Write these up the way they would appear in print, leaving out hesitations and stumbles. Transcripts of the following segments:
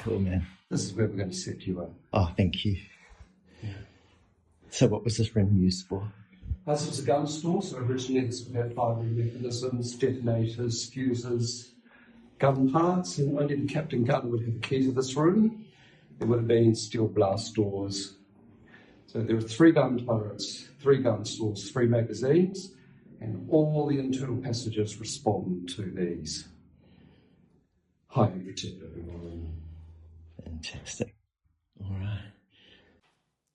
Cool, man. This is where we're going to set you up. Oh, thank you. Yeah. So what was this room used for? This was a gun store, so originally this had firing mechanisms, detonators, fuses, gun parts, and only the captain gunner would have the key to this room. There would have been steel blast doors. So there are 3 gun turrets, 3 gun stores, 3 magazines, and all the internal passages respond to these. Highly protected, everyone. Fantastic. All right.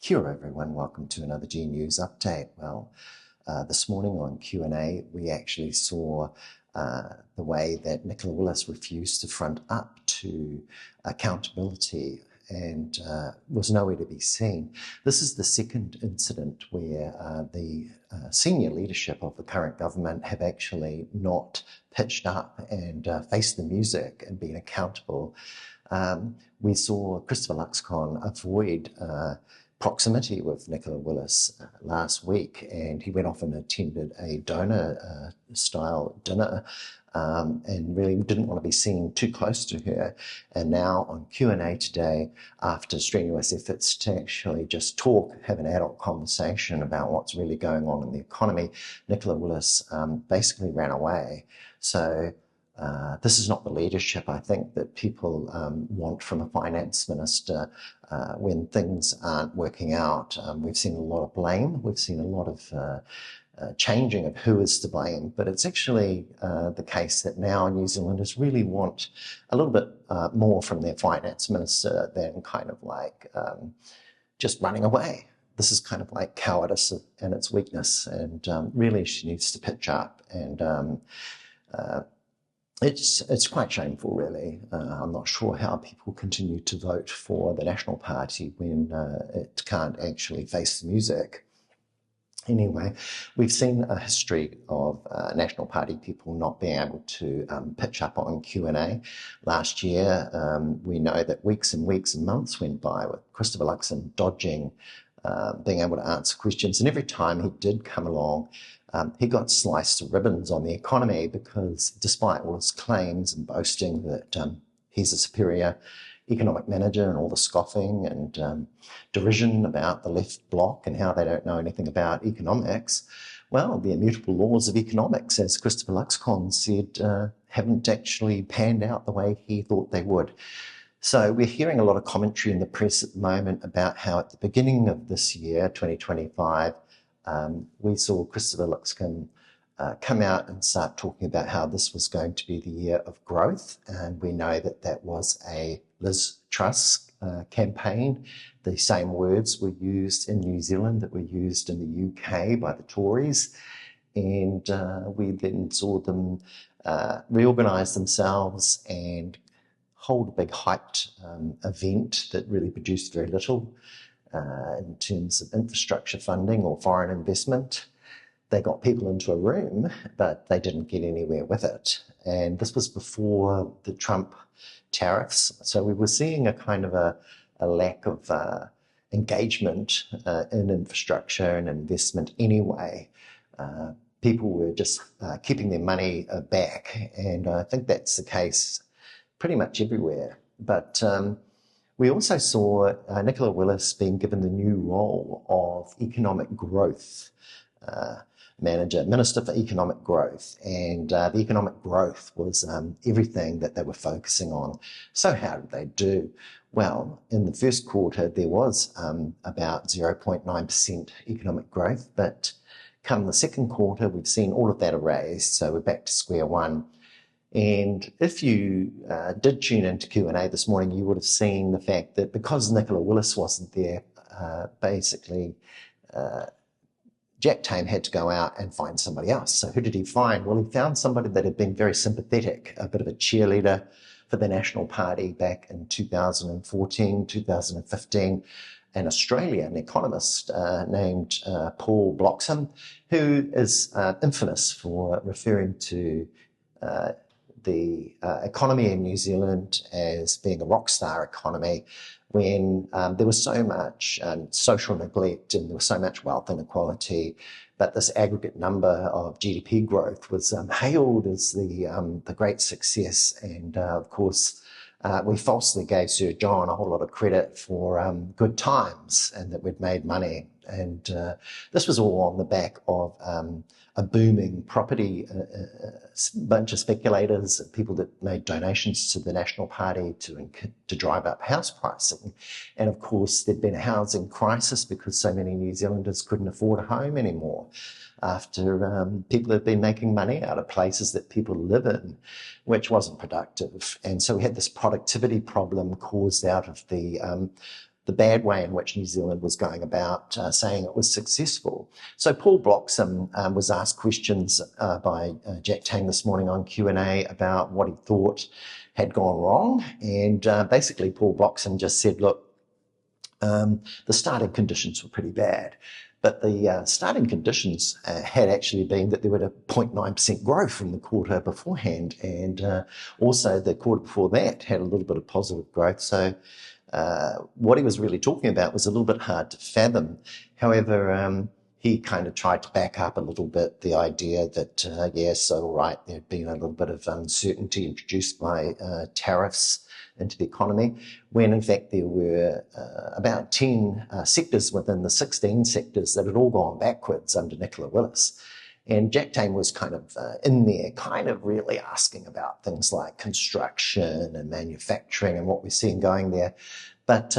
Kia ora, everyone. Welcome to another G News update. Well, this morning on Q&A, we actually saw the way that Nicola Willis refused to front up to accountability and was nowhere to be seen. This is the second incident where the senior leadership of the current government have actually not pitched up and faced the music and been accountable. We saw Christopher Luxon avoid proximity with Nicola Willis last week, and he went off and attended a donor-style dinner and really didn't want to be seen too close to her. And now on Q&A today, after strenuous efforts to actually just talk, have an adult conversation about what's really going on in the economy, Nicola Willis basically ran away. So this is not the leadership, I think, that people want from a finance minister when things aren't working out. We've seen a lot of blame. We've seen a lot of changing of who is to blame. But it's actually the case that now New Zealanders really want a little bit more from their finance minister than kind of like just running away. This is kind of like cowardice and its weakness. And really she needs to pitch up. And it's quite shameful, really. I'm not sure how people continue to vote for the National Party when it can't actually face the music. Anyway, we've seen a history of National Party people not being able to pitch up on Q&A. Last year, we know that weeks and weeks and months went by with Christopher Luxon dodging being able to answer questions. And every time he did come along, he got sliced to ribbons on the economy because despite all his claims and boasting that he's a superior economic manager and all the scoffing and derision about the left bloc and how they don't know anything about economics, well, the immutable laws of economics, as Christopher Luxon said, haven't actually panned out the way he thought they would. So we're hearing a lot of commentary in the press at the moment about how at the beginning of this year, 2025, we saw Christopher Luxon come out and start talking about how this was going to be the year of growth. And we know that that was a Liz Truss campaign. The same words were used in New Zealand that were used in the UK by the Tories. And we then saw them reorganise themselves and hold a big hyped event that really produced very little in terms of infrastructure funding or foreign investment. They got people into a room, but they didn't get anywhere with it. And this was before the Trump tariffs. So we were seeing a kind of a lack of engagement in infrastructure and investment anyway. People were just keeping their money back. And I think that's the case pretty much everywhere. But we also saw Nicola Willis being given the new role of economic growth manager, Minister for Economic Growth. And the economic growth was everything that they were focusing on. So how did they do? Well, in the first quarter, there was about 0.9% economic growth. But come the second quarter, we've seen all of that erased. So we're back to square one. And if you did tune into Q&A this morning, you would have seen the fact that because Nicola Willis wasn't there, basically Jack Tame had to go out and find somebody else. So who did he find? Well, he found somebody that had been very sympathetic, a bit of a cheerleader for the National Party back in 2014, 2015, an Australian economist named Paul Bloxham, who is infamous for referring to the economy in New Zealand as being a rock star economy when there was so much social neglect and there was so much wealth inequality, but this aggregate number of GDP growth was hailed as the great success. And of course, we falsely gave Sir John a whole lot of credit for good times and that we'd made money. And this was all on the back of a booming property, bunch of speculators, people that made donations to the National Party to drive up house pricing. And of course, there'd been a housing crisis because so many New Zealanders couldn't afford a home anymore after people had been making money out of places that people live in, which wasn't productive. And so we had this productivity problem caused out of the bad way in which New Zealand was going about saying it was successful. So Paul Bloxham was asked questions by Jack Tang this morning on Q&A about what he thought had gone wrong. And basically Paul Bloxham just said, look, the starting conditions were pretty bad. But the starting conditions had actually been that there were a 0.9% growth from the quarter beforehand. And also the quarter before that had a little bit of positive growth. So what he was really talking about was a little bit hard to fathom. However, he kind of tried to back up a little bit the idea that, yes, all right, there had been a little bit of uncertainty introduced by tariffs into the economy, when in fact there were about 10 sectors within the 16 sectors that had all gone backwards under Nicola Willis. And Jack Tame was kind of in there, kind of really asking about things like construction and manufacturing and what we're seeing going there. But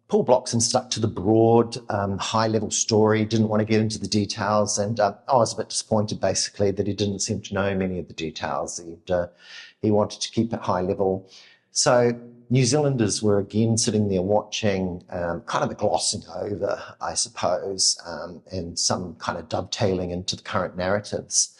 Paul Bloxham stuck to the broad, high-level story, didn't want to get into the details, and I was a bit disappointed, basically, that he didn't seem to know many of the details. He wanted to keep it high level. So New Zealanders were again sitting there watching, kind of a glossing over, I suppose, and some kind of dovetailing into the current narratives.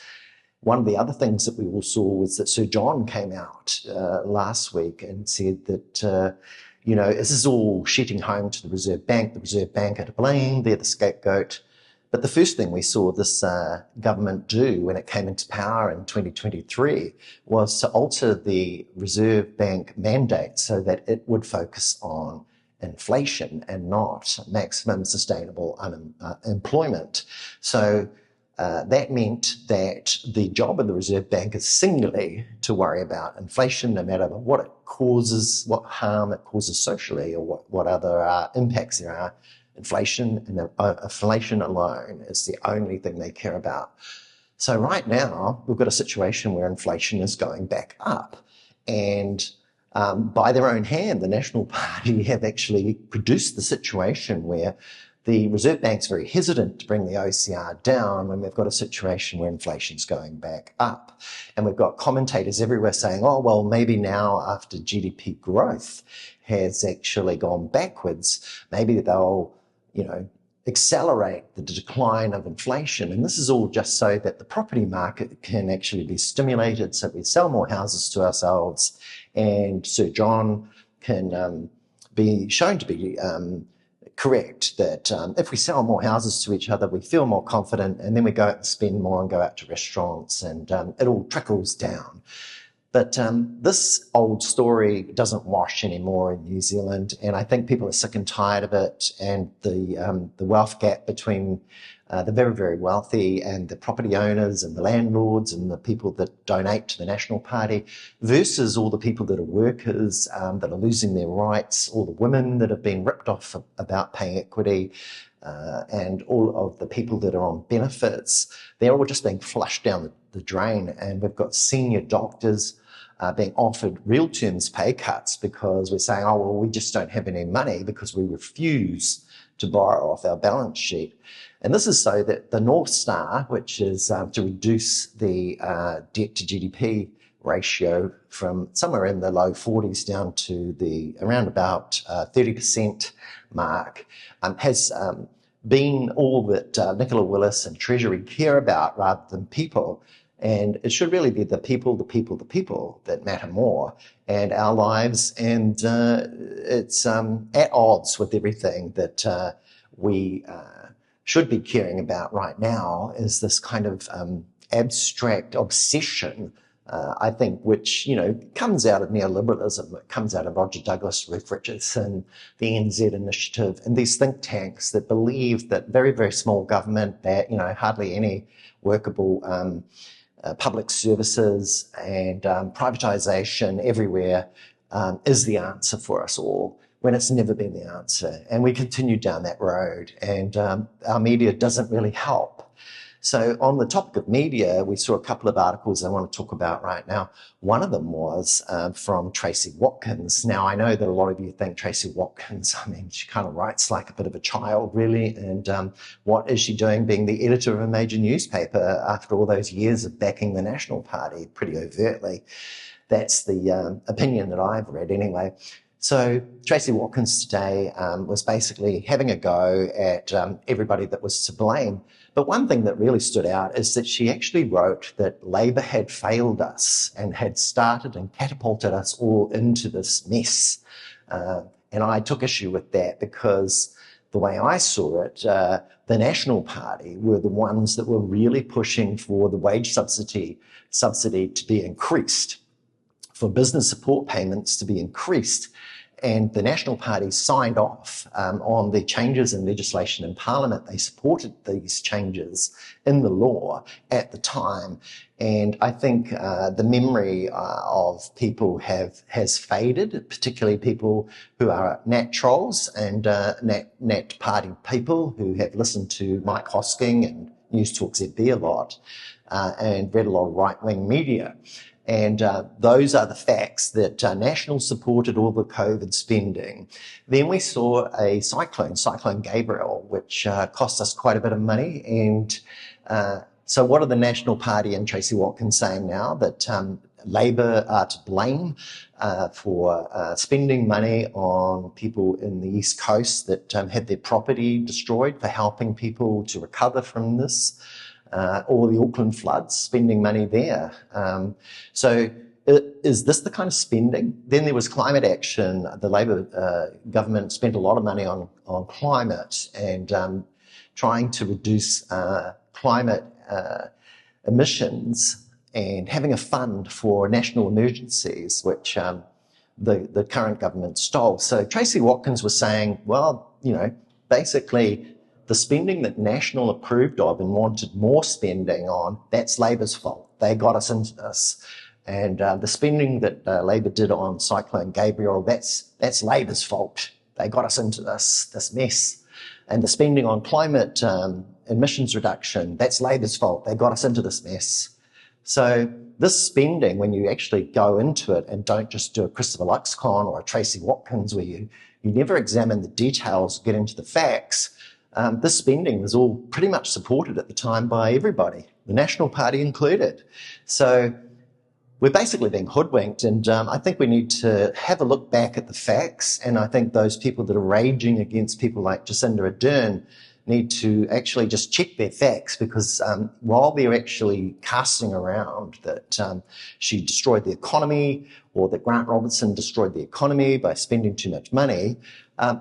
One of the other things that we all saw was that Sir John came out last week and said that, this is all shitting home to the Reserve Bank. The Reserve Bank are to blame. They're the scapegoat. But the first thing we saw this government do when it came into power in 2023 was to alter the Reserve Bank mandate so that it would focus on inflation and not maximum sustainable employment. So that meant that the job of the Reserve Bank is singularly to worry about inflation, no matter what it causes, what harm it causes socially, or what other impacts there are. Inflation and inflation alone is the only thing they care about. So right now, we've got a situation where inflation is going back up. And by their own hand, the National Party have actually produced the situation where the Reserve Bank's very hesitant to bring the OCR down when we've got a situation where inflation's going back up. And we've got commentators everywhere saying, oh, well, maybe now after GDP growth has actually gone backwards, maybe they'll accelerate the decline of inflation. And this is all just so that the property market can actually be stimulated, so we sell more houses to ourselves, and Sir John can be shown to be correct, that if we sell more houses to each other, we feel more confident, and then we go out and spend more and go out to restaurants, and it all trickles down. But this old story doesn't wash anymore in New Zealand, and I think people are sick and tired of it, and the wealth gap between the very, very wealthy and the property owners and the landlords and the people that donate to the National Party versus all the people that are workers that are losing their rights, all the women that have been ripped off about paying equity, and all of the people that are on benefits. They're all just being flushed down the drain, and we've got senior doctors being offered real terms pay cuts because we're saying, oh, well, we just don't have any money because we refuse to borrow off our balance sheet. And this is so that the North Star, which is to reduce the debt to GDP ratio from somewhere in the low 40s down to the around about 30% mark, has been all that Nicola Willis and Treasury care about rather than people. And it should really be the people that matter more, and our lives. And it's at odds with everything that we should be caring about right now, is this kind of abstract obsession, I think, which, comes out of neoliberalism. It comes out of Roger Douglas, Ruth Richardson, the NZ Initiative, and these think tanks that believe that very, very small government, that, hardly any workable public services and privatisation everywhere is the answer for us all, when it's never been the answer. And we continue down that road, and our media doesn't really help. So on the topic of media, we saw a couple of articles I want to talk about right now. One of them was from Tracy Watkins. Now, I know that a lot of you think Tracy Watkins, I mean, she kind of writes like a bit of a child, really. And what is she doing being the editor of a major newspaper after all those years of backing the National Party pretty overtly? That's the opinion that I've read anyway. So Tracy Watkins today was basically having a go at everybody that was to blame. But one thing that really stood out is that she actually wrote that Labor had failed us and had started and catapulted us all into this mess. And I took issue with that because the way I saw it, the National Party were the ones that were really pushing for the wage subsidy to be increased, for business support payments to be increased. And the National Party signed off on the changes in legislation in Parliament. They supported these changes in the law at the time. And I think the memory of people has faded, particularly people who are Nat trolls and Nat Party people who have listened to Mike Hosking and News Talk ZB a lot and read a lot of right-wing media. And those are the facts that National supported all the COVID spending. Then we saw a Cyclone Gabrielle, which cost us quite a bit of money. And so what are the National Party and Tracy Watkins saying now? That Labor are to blame for spending money on people in the East Coast that had their property destroyed, for helping people to recover from this. Or the Auckland floods, spending money there. So is this the kind of spending? Then there was climate action. The Labor government spent a lot of money on climate and trying to reduce climate emissions and having a fund for national emergencies, which the current government stole. So Tracy Watkins was saying, well, basically, the spending that National approved of and wanted more spending on, that's Labor's fault. They got us into this. And the spending that Labor did on Cyclone Gabrielle, that's Labor's fault. They got us into this mess. And the spending on climate emissions reduction, that's Labor's fault. They got us into this mess. So this spending, when you actually go into it and don't just do a Christopher Luxon or a Tracy Watkins where you never examine the details, get into the facts, this spending was all pretty much supported at the time by everybody, the National Party included. So we're basically being hoodwinked, and I think we need to have a look back at the facts, and I think those people that are raging against people like Jacinda Ardern need to actually just check their facts, because while they're actually casting around that she destroyed the economy or that Grant Robertson destroyed the economy by spending too much money,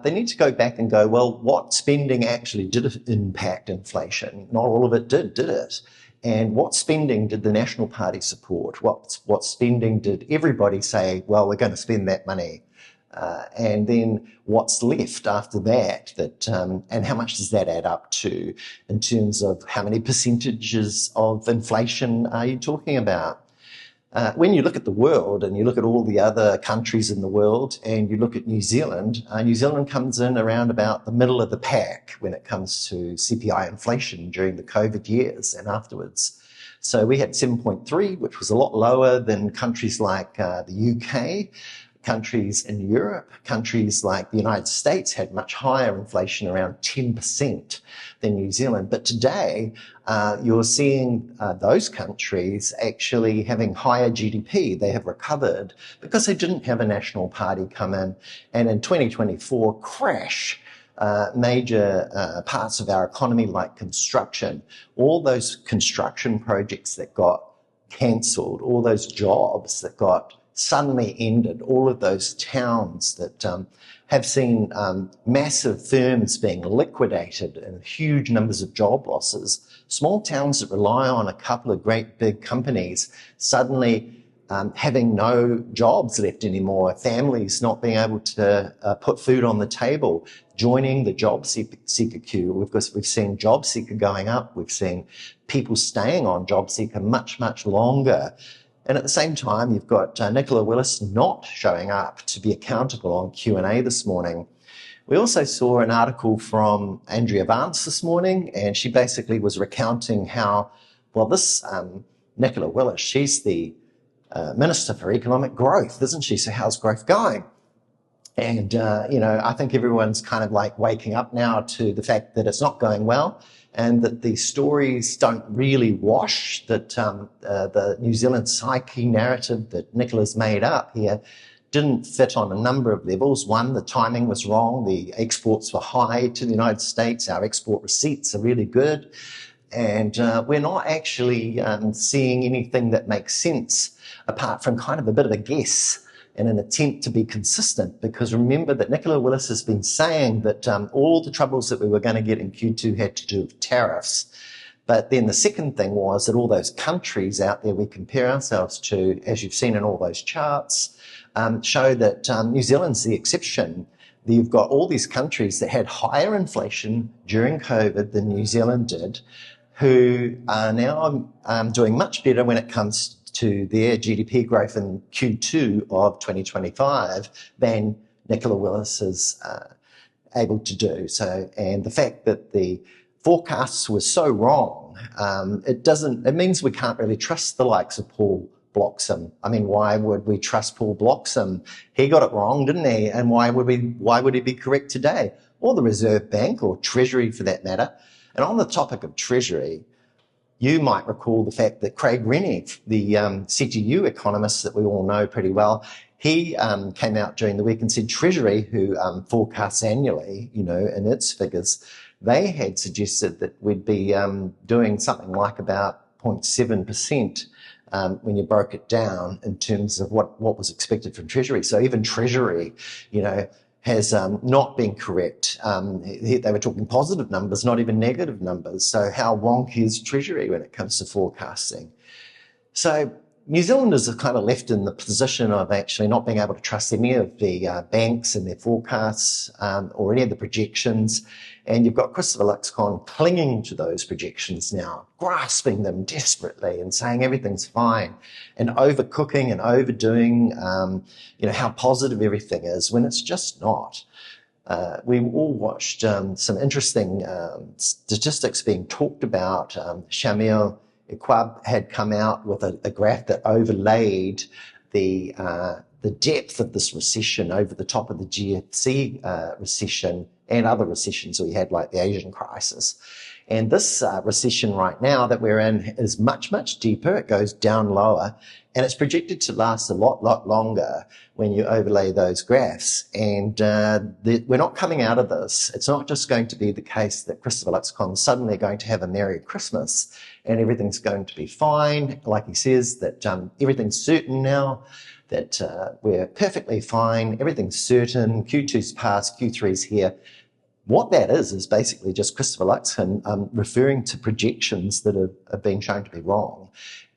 they need to go back and go, well, what spending actually did impact inflation? Not all of it did it? And what spending did the National Party support? What spending did everybody say, well, we're going to spend that money? And then what's left after that, and how much does that add up to in terms of how many percentages of inflation are you talking about? When you look at the world and you look at all the other countries in the world and you look at New Zealand comes in around about the middle of the pack when it comes to CPI inflation during the COVID years and afterwards. So we had 7.3, which was a lot lower than countries like the UK. Countries in Europe, countries like the United States had much higher inflation, around 10% than New Zealand. But today, you're seeing those countries actually having higher GDP. They have recovered because they didn't have a National Party come in and in 2024 crash major parts of our economy like construction. All those construction projects that got cancelled, all those jobs that got suddenly ended, all of those towns that have seen massive firms being liquidated and huge numbers of job losses, small towns that rely on a couple of great big companies suddenly having no jobs left anymore, families not being able to put food on the table, joining the job seeker queue. We've seen job seeker going up. We've seen people staying on job seeker much, much longer. And at the same time, you've got Nicola Willis not showing up to be accountable on Q&A this morning. We also saw an article from Andrea Vance this morning, and she basically was recounting how, well, this Nicola Willis, she's the Minister for Economic Growth, isn't she? So how's growth going? And, I think everyone's kind of like waking up now to the fact that it's not going well and that the stories don't really wash, that the New Zealand psyche narrative that Nicola's made up here didn't fit on a number of levels. One, the timing was wrong. The exports were high to the United States. Our export receipts are really good. And we're not actually seeing anything that makes sense apart from kind of a bit of a guess in an attempt to be consistent, because remember that Nicola Willis has been saying that all the troubles that we were going to get in Q2 had to do with tariffs. But then the second thing was that all those countries out there we compare ourselves to, as you've seen in all those charts, show that New Zealand's the exception. You've got all these countries that had higher inflation during COVID than New Zealand did, who are now doing much better when it comes to their GDP growth in Q2 of 2025 than Nicola Willis is able to do. So, and the fact that the forecasts were so wrong, it means we can't really trust the likes of Paul Bloxham. I mean, why would we trust Paul Bloxham? He got it wrong, didn't he? And why would he be correct today? Or the Reserve Bank, or Treasury for that matter. And on the topic of Treasury, you might recall the fact that Craig Rennick, the CTU economist that we all know pretty well, he came out during the week and said Treasury, who forecasts annually, in its figures, they had suggested that we'd be doing something like about 0.7% when you broke it down in terms of what was expected from Treasury. So even Treasury, has not been correct. They were talking positive numbers, not even negative numbers. So how wonky is Treasury when it comes to forecasting? So New Zealanders are kind of left in the position of actually not being able to trust any of the banks and their forecasts or any of the projections. And you've got Christopher Luxon clinging to those projections now, grasping them desperately and saying everything's fine, and overcooking and overdoing, how positive everything is when it's just not. We all watched some interesting statistics being talked about. Shamil Iqbal had come out with a graph that overlaid the depth of this recession over the top of the GFC recession and other recessions we had, like the Asian crisis. And this recession right now that we're in is much, much deeper. It goes down lower, and it's projected to last a lot longer when you overlay those graphs. And we're not coming out of this. It's not just going to be the case that Christopher Luxon is suddenly going to have a Merry Christmas and everything's going to be fine. Like he says, that everything's certain now, that we're perfectly fine, everything's certain, Q2's passed, Q3's here. What that is basically just Christopher Luxon referring to projections that have been shown to be wrong.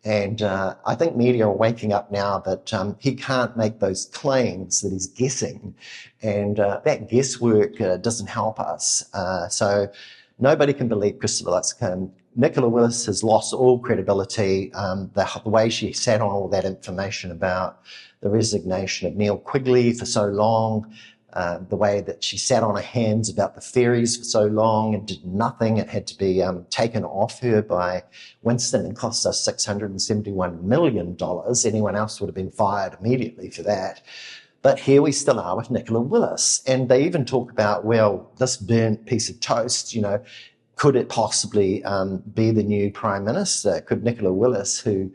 And I think media are waking up now that he can't make those claims, that he's guessing. And that guesswork doesn't help us. So nobody can believe Christopher Luxon. Nicola Willis has lost all credibility. The way she sat on all that information about the resignation of Neil Quigley for so long, the way that she sat on her hands about the ferries for so long and did nothing. It had to be taken off her by Winston and cost us $671 million. Anyone else would have been fired immediately for that. But here we still are with Nicola Willis. And they even talk about, well, this burnt piece of toast, could it possibly be the new Prime Minister? Could Nicola Willis, who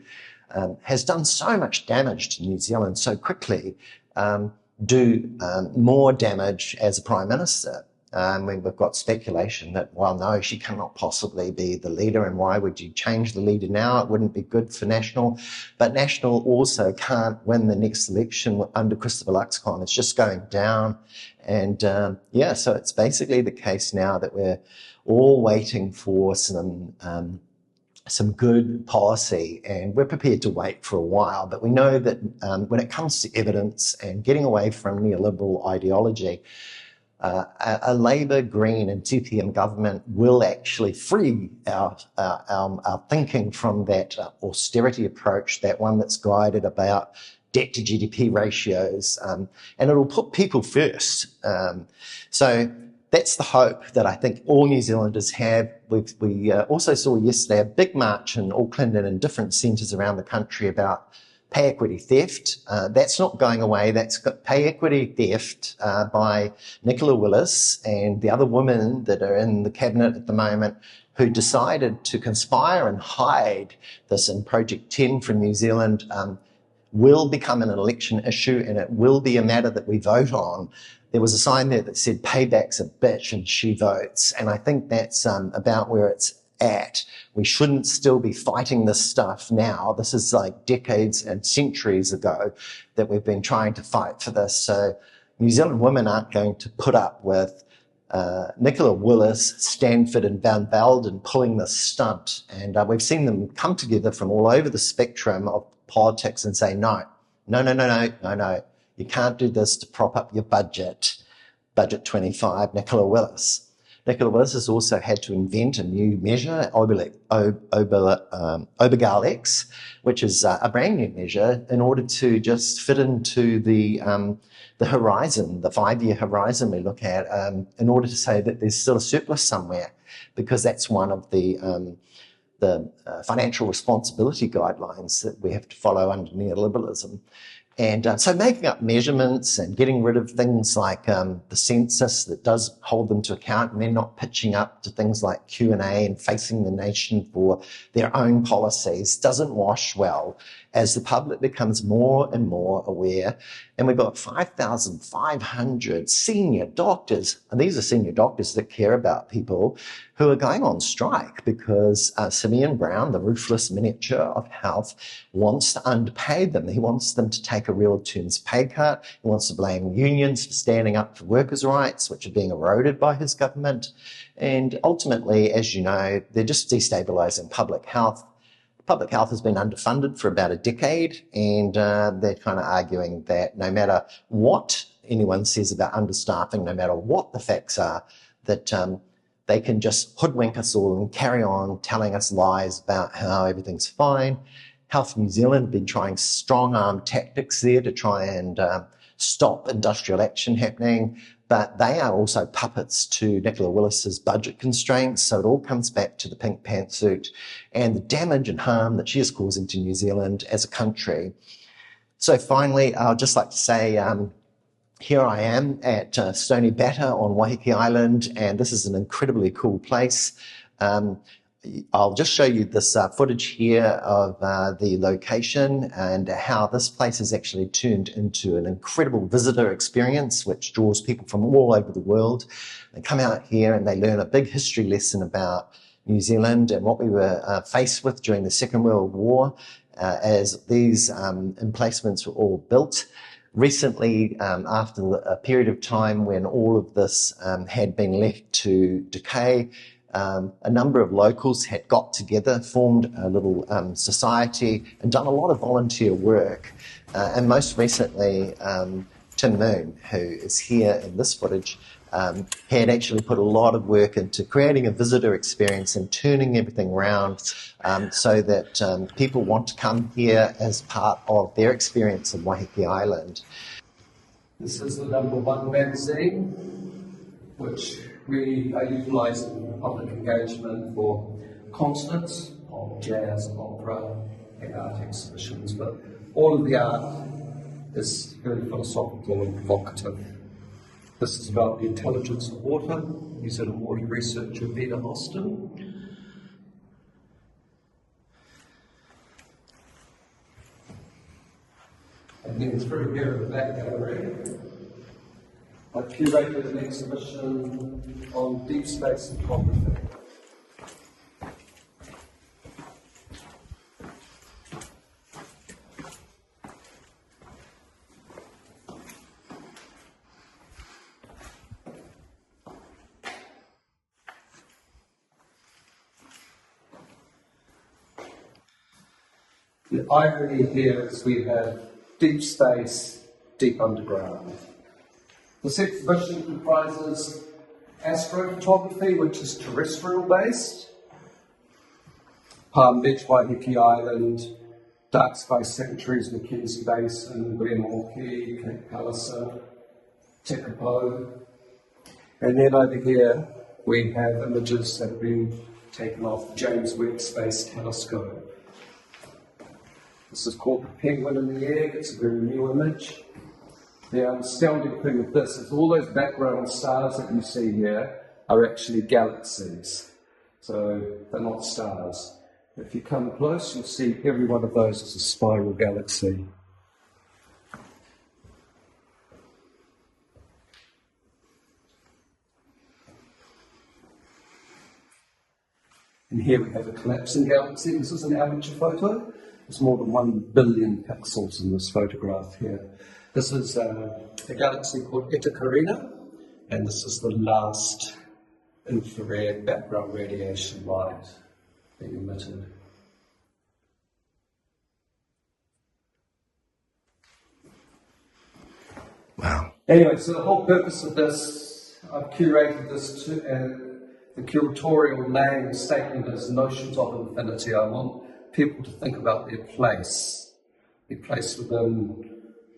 has done so much damage to New Zealand so quickly, do more damage as a Prime Minister? We've got speculation that, well, no, she cannot possibly be the leader, and why would you change the leader now? It wouldn't be good for National. But National also can't win the next election under Christopher Luxon. It's just going down. And so it's basically the case now that we're all waiting for some good policy, and we're prepared to wait for a while. But we know that when it comes to evidence and getting away from neoliberal ideology, a Labour, Green and TPM government will actually free our thinking from that austerity approach, that one that's guided about debt to GDP ratios, and it'll put people first. So that's the hope that I think all New Zealanders have. We also saw yesterday a big march in Auckland and in different centres around the country about pay equity theft. That's not going away. That's pay equity theft by Nicola Willis and the other women that are in the cabinet at the moment who decided to conspire and hide this in Project 10 from New Zealand, will become an election issue and it will be a matter that we vote on. There was a sign there that said payback's a bitch and she votes. And I think that's about where it's at. We shouldn't still be fighting this stuff now. This is like decades and centuries ago that we've been trying to fight for this. So New Zealand women aren't going to put up with Nicola Willis, Stanford and Van Velden pulling this stunt. And we've seen them come together from all over the spectrum of politics and say, no. You can't do this to prop up your budget. Budget 25, Nicola Willis. Nicola Willis has also had to invent a new measure, Obergall-X, which is a brand new measure in order to just fit into the horizon, the 5-year horizon we look at, in order to say that there's still a surplus somewhere, because that's one of the financial responsibility guidelines that we have to follow under neoliberalism. And so making up measurements and getting rid of things like the census that does hold them to account, and then not pitching up to things like Q&A and facing the nation for their own policies doesn't wash well as the public becomes more and more aware. And we've got 5,500 senior doctors, and these are senior doctors that care about people, who are going on strike because Simeon Brown, the ruthless miniature of health, wants to underpay them. He wants them to take a real terms pay cut. He wants to blame unions for standing up for workers' rights, which are being eroded by his government. And ultimately, as you know, they're just destabilising public health. Public health has been underfunded for about a decade, and they're kind of arguing that no matter what anyone says about understaffing, no matter what the facts are, that they can just hoodwink us all and carry on telling us lies about how everything's fine. Health New Zealand have been trying strong-arm tactics there to try and stop industrial action happening, but they are also puppets to Nicola Willis's budget constraints, so it all comes back to the pink pantsuit and the damage and harm that she is causing to New Zealand as a country. So finally, I'd just like to say, here I am at Stony Batter on Waiheke Island, and this is an incredibly cool place. I'll just show you this footage here of the location and how this place has actually turned into an incredible visitor experience, which draws people from all over the world. They come out here and they learn a big history lesson about New Zealand and what we were faced with during the Second World War as these emplacements were all built. Recently, after a period of time when all of this had been left to decay, a number of locals had got together, formed a little society and done a lot of volunteer work. And most recently, Tim Moon, who is here in this footage, had actually put a lot of work into creating a visitor experience and turning everything around so that people want to come here as part of their experience of Waiheke Island. This is the #1 magazine, which we are utilising public engagement for concerts of jazz, opera and art exhibitions, but all of the art is very philosophical and provocative. This is about the intelligence of water, New Zealand water researcher Peter Austin. And then through here at the back gallery, I've curated an exhibition on deep space photography. The irony here is we have deep space, deep underground. This exhibition comprises astrophotography, which is terrestrial based, Palm Beach, Waiheke Island, Dark Space Sanctuaries, Mackenzie Basin, Glenmorkie, Cape Palliser, Tekapo. And then over here we have images that have been taken off the James Webb Space Telescope. This is called The Penguin in the Egg. It's a very new image. The astounding thing with this is all those background stars that you see here are actually galaxies. So they're not stars. If you come close, you'll see every one of those is a spiral galaxy. And here we have a collapsing galaxy. This is an amateur photo. There's more than 1 billion pixels in this photograph here. This is a galaxy called Eta Carina, and this is the last infrared background radiation light being emitted. Wow. Anyway, so the whole purpose of this, I've curated this to, the curatorial name statement is Notions of Infinity. I want people to think about their place within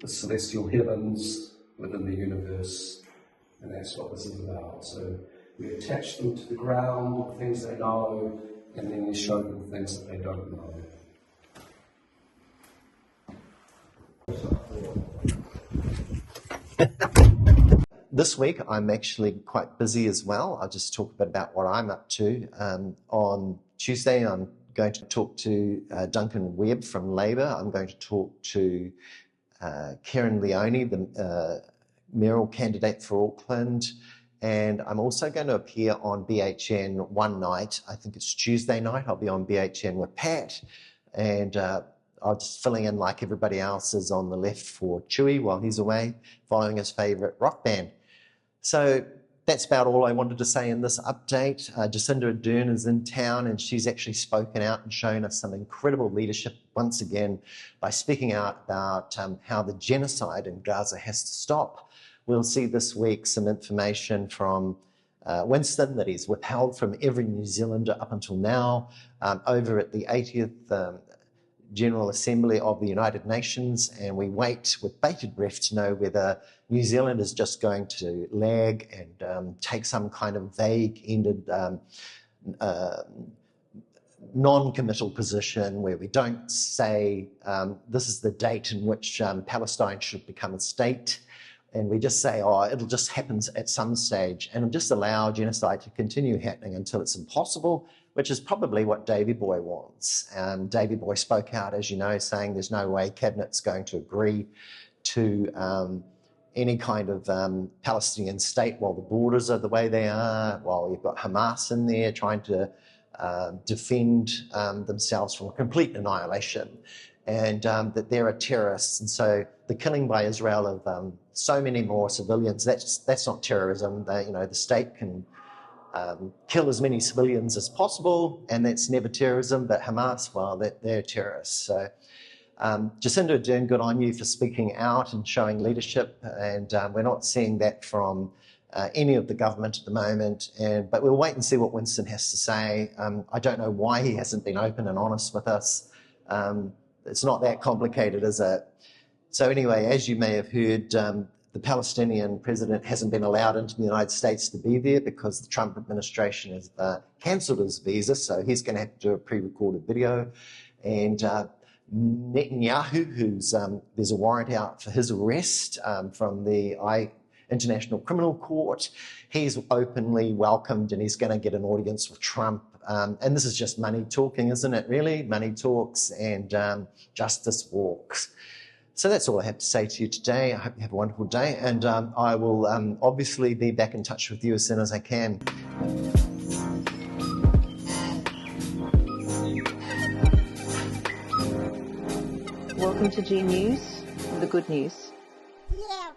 the celestial heavens, within the universe, and that's what this is about. So we attach them to the ground, things they know, and then we show them things that they don't know. This week, I'm actually quite busy as well. I'll just talk a bit about what I'm up to. On Tuesday, I'm going to talk to Duncan Webb from Labour. I'm going to talk to Karen Leone, the mayoral candidate for Auckland. And I'm also going to appear on BHN one night. I think it's Tuesday night. I'll be on BHN with Pat. And I'm just filling in like everybody else is on the left for Chewy while he's away, following his favourite rock band. So that's about all I wanted to say in this update. Jacinda Ardern is in town, and she's actually spoken out and shown us some incredible leadership once again by speaking out about how the genocide in Gaza has to stop. We'll see this week some information from Winston that he's withheld from every New Zealander up until now, over at the 80th General Assembly of the United Nations, and we wait with bated breath to know whether New Zealand is just going to lag and take some kind of vague-ended non-committal position where we don't say this is the date in which Palestine should become a state, and we just say, oh, it'll just happen at some stage, and just allow genocide to continue happening until it's impossible, which is probably what Davey Boy wants. Davey Boy spoke out, as you know, saying there's no way Cabinet's going to agree to any kind of Palestinian state while the borders are the way they are, while you've got Hamas in there trying to defend themselves from complete annihilation, and that there are terrorists. And so the killing by Israel of so many more civilians, that's not terrorism. The state can kill as many civilians as possible, and that's never terrorism. But Hamas, well, they're terrorists. So Jacinda Ardern, good on you for speaking out and showing leadership, and we're not seeing that from any of the government at the moment, but we'll wait and see what Winston has to say. I don't know why he hasn't been open and honest with us. It's not that complicated, is it? So anyway, as you may have heard, the Palestinian president hasn't been allowed into the United States to be there because the Trump administration has cancelled his visa, so he's going to have to do a pre-recorded video. And Netanyahu, there's a warrant out for his arrest from the International Criminal Court. He's openly welcomed, and he's going to get an audience with Trump. And this is just money talking, isn't it, really? Money talks and justice walks. So that's all I have to say to you today. I hope you have a wonderful day, and I will obviously be back in touch with you as soon as I can. Welcome to G News, the good news. Yeah.